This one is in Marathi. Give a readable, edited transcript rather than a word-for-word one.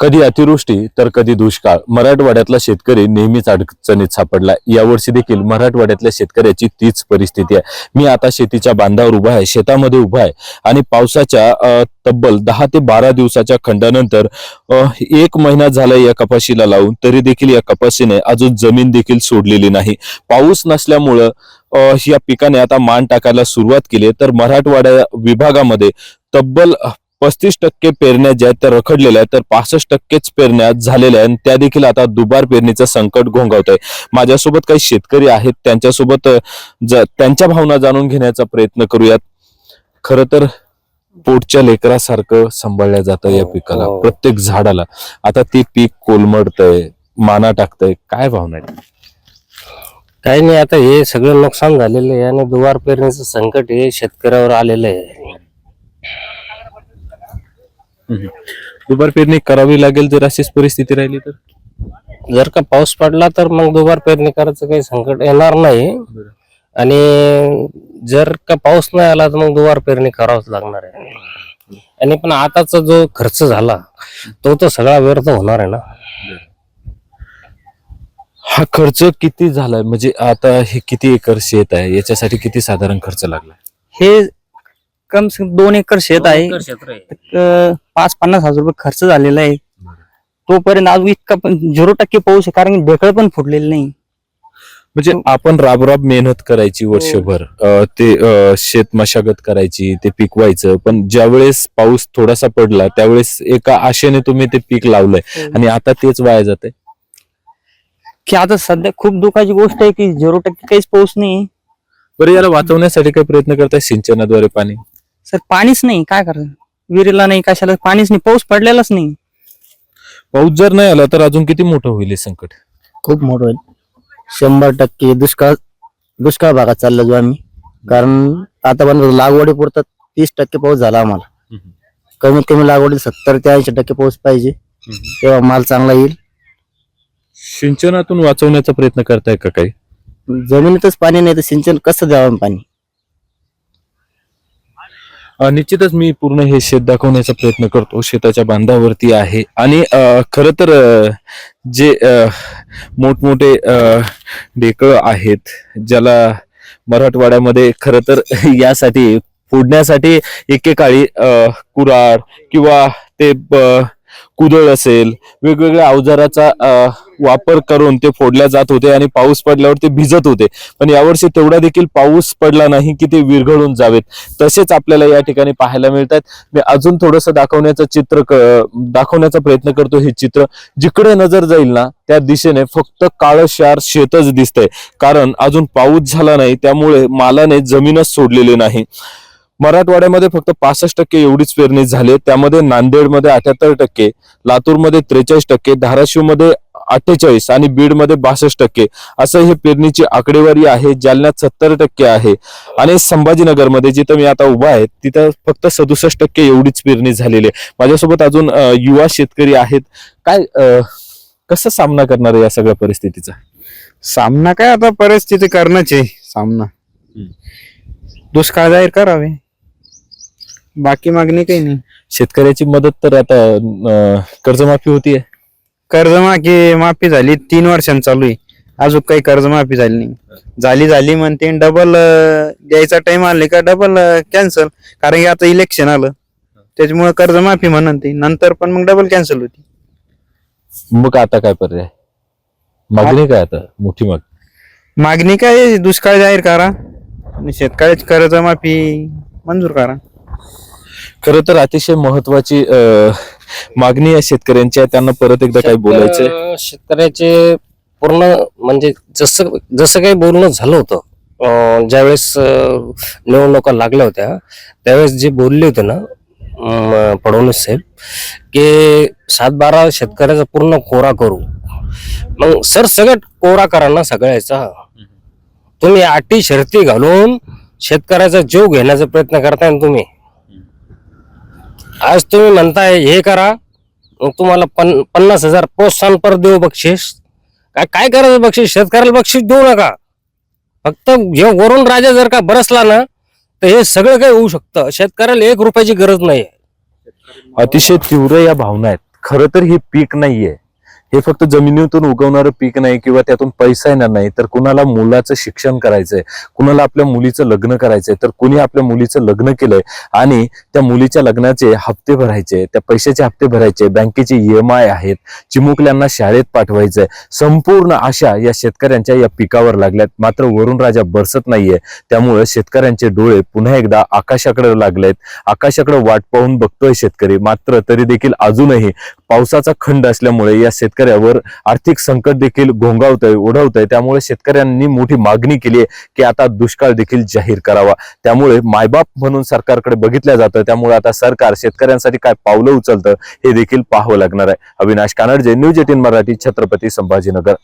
कधी अतिवृष्टी तर कधी दुष्काळ. मराठवाड्यातला शेतकरी नेहमीच अडचणीत सापडला. यावर्षी देखील मराठवाड्यातल्या शेतकऱ्याची तीच परिस्थिती आहे. मी आता शेतीच्या बांधावर उभा आहे, शेतामध्ये उभा आहे आणि पावसाच्या तब्बल 10 ते 12 दिवसाच्या खंडानंतर 1 महिना झाला या कपाशीला लावून, तरी देखील या कपाशीने अजून जमीन देखील सोडलेली नाही. पाऊस नसल्यामुळं या पिकाने आता मान टाकायला सुरुवात केली. तर मराठवाडा विभागामध्ये तब्बल 35% पेरण्या ज्या आहेत त्या रखडलेल्या आहेत, तर 65%च पेरण्या झालेल्या आहेत. त्या देखील आता दुबार पेरणीचं संकट घोंघावत आहे. माझ्यासोबत काही शेतकरी आहेत, त्यांच्यासोबत त्यांच्या भावना जाणून घेण्याचा प्रयत्न करूयात. खरं तर पोटच्या लेकरासारखं सांभाळल्या जातं या पिकाला, प्रत्येक झाडाला. आता ते पीक कोलमडतंय, माना टाकतंय, काय भावना आहेत? काही नाही, आता हे सगळं नुकसान झालेलं आहे आणि दुबार पेरणीचं संकट हे शेतकऱ्यावर आलेलं आहे. दुबार पेरणी करावी लागेल जर अशीच परिस्थिती राहिली तर. जर का पाऊस पडला तर मग दुबार पेरणी करायचं काही संकट येणार नाही. आणि जर का पाऊस नाही आला तर मग दुबार पेरणी करावंच लागणार आहे. आणि पण आताचा जो खर्च झाला तो तर सगळा व्यर्थ होणार आहे ना. हा खर्च किती झालाय, म्हणजे आता हे किती एकर शेत आहे, याच्यासाठी किती साधारण खर्च लागला? हे कम से कम 2 एकर शेत आहे. 50-50 हजार रुपये खर्च झालेला आहे. तोपर्यंत आज इतका 0% पाऊस आहे, कारण की ढेकळ पण फुटलेलं नाही. म्हणजे आपण राबराब मेहनत करायची वर्षभर, ते शेत मशागत करायची, ते पिकवायचं, पण ज्यावेळेस पाऊस थोडासा पडला त्यावेळेस एका आशेने तुम्ही ते पीक लावलंय आणि आता तेच वाया जाते. की आता सध्या खूप दुःखाची गोष्ट आहे की 0% काहीच पाऊस नाही. बरं, याला वाचवण्यासाठी काय प्रयत्न करताय? सिंचनाद्वारे पाणी? सर पाणीच नाही, काय करायचं? विहिरीला नाही, कशाला पाणीच नाही, पाऊस पडलेलाच नाही. पाऊस जर नाही आला तर अजून किती मोठं होईल हे संकट? खूप मोठं होईल. 100% दुष्काळ भागात चाललो जो आम्ही. कारण आतापर्यंत लागवडी पुरता 30% पाऊस झाला आम्हाला. कमीत कमी लागवडी 70 ते 80% पाऊस पाहिजे, तेव्हा माल चांगला येईल. सिंचनातून वाचवण्याचा प्रयत्न करताय का काही? जमिनीतच पाणी नाही तर सिंचन कसं द्यावं पाणी? निश्चितच मी पूर्ण हे शेत दाखवण्याचा प्रयत्न करतो. शेताच्या बांधावरती आहे आणि खरं तर जे मोठमोठे ढेकळ आहेत, ज्याला मराठवाड्यामध्ये खरं तर यासाठी फोडण्यासाठी एकेकाळी कुऱ्हाड किंवा ते कुदळ असेल, वेगवेगळ्या अवजाराचा वापर करून ते फोडल्या जात होते आणि पाऊस पडल्यावर ते भिजत होते. पण यावर्षी तेवढा देखील पाऊस पडला नाही की ते विरघळून जावेत. तसेच आपल्याला या ठिकाणी पाहायला मिळतात. मी अजून थोडंसं दाखवण्याचा प्रयत्न करतो. हे चित्र जिकडे नजर जाईल ना त्या दिशेने फक्त काळशार शेतच दिसतंय, कारण अजून पाऊस झाला नाही, त्यामुळे मालाने जमीनच सोडलेली नाही. मराठवाड्यामध्ये फक्त 65% एवढीच पेरणी झाली. त्यामध्ये नांदेडमध्ये 78%, लातूरमध्ये 43%, धाराशिवमध्ये 48% आणि बीडमध्ये 62% असं हे पेरणीची आकडेवारी आहे. जालन्यात 70% आहे आणि संभाजीनगरमध्ये जिथं मी आता उभा आहे तिथं फक्त 67% एवढीच पेरणी झालेली आहे. माझ्यासोबत अजून युवा शेतकरी आहेत. काय कसा सामना करणार आहे या सगळ्या परिस्थितीचा? सामना काय, आता परिस्थिती करण्याची सामना. दुष्काळ जाहीर करावे, बाकी मागणी काही नाही. शेतकऱ्याची मदत तर आता कर्जमाफी होतीये. माफी झाली 3 वर्षांनी चालू आहे, अजून काही कर्जमाफी झाली नाही. झाली म्हणते, डबल द्यायचा टाइम आले का डबल कॅन्सल, कारण की आता इलेक्शन आलं त्याच्यामुळे कर्जमाफी म्हणते, नंतर पण मग डबल कॅन्सल होती. मग आता काय पर्याय? मागणी काय आता मोठी मागणी काय, दुष्काळ जाहीर करा आणि शेतकऱ्याची कर्जमाफी मंजूर करा. खरं तर अतिशय महत्वाची मागणी आहे शेतकऱ्यांची. त्यांना परत एकदा काय बोलायचंय? शेतकऱ्याचे पूर्ण म्हणजे जसं काही बोलणं झालं होतं ज्यावेळेस निवडणुका लागल्या होत्या त्यावेळेस जे बोलले होते ना फडणवीस साहेब, की 7-12 शेतकऱ्याचा पूर्ण कोरा करू. मग सरसकट कोरा करा ना सगळ्याचा. तुम्ही अटी शर्ती घालून शेतकऱ्याचा जीव घेण्याचा प्रयत्न करताय ना तुम्ही. आज तुम्ही म्हणताय हे करा, मग तुम्हाला 50,000 प्रोत्साहन पर देऊ बक्षीस. काय करायचं बक्षीस? शेतकऱ्याला बक्षीस देऊ नका. फक्त हे वरून राजा जर का बरसला ना तर हे सगळं काही होऊ शकतं. शेतकऱ्याला 1 रुपयाची गरज नाही. अतिशय तीव्र या भावना आहेत. खरं तर हे पीक नाहीये, हे फक्त जमिनीतून उगवणारं पीक नाही किंवा त्यातून पैसा येणार नाही, तर कुणाला मुलाचं शिक्षण करायचंय, कुणाला आपल्या मुलीचं लग्न करायचंय, तर कुणी आपल्या मुलीचं लग्न केलंय आणि त्या मुलीच्या लग्नाचे हप्ते भरायचे, त्या पैशाचे हप्ते भरायचे, बँकेचे EMI आहेत, चिमुकल्यांना शाळेत पाठवायचंय, संपूर्ण आशा या शेतकऱ्यांच्या या पिकावर लागल्यात. मात्र वरुण राजा बरसत नाहीये. त्यामुळे शेतकऱ्यांचे डोळे पुन्हा एकदा आकाशाकडे लागलेत. आकाशाकडे वाट पाहून बघतोय शेतकरी. मात्र तरी देखील अजूनही पावसाचा खंड असल्यामुळे या शेतकऱ्यावर आर्थिक संकट देखील घोंगावतंय, ओढवतंय. त्यामुळे शेतकऱ्यांनी मोठी मागणी केली आहे की आता दुष्काळ देखील जाहीर करावा. त्यामुळे मायबाप म्हणून सरकारकडे बघितलं जातं. त्यामुळे आता सरकार शेतकऱ्यांसाठी काय पावलं उचलतं हे देखील पाहावं लागणार आहे. अविनाश कानडजे, न्यूज 18 मराठी, छत्रपती संभाजीनगर.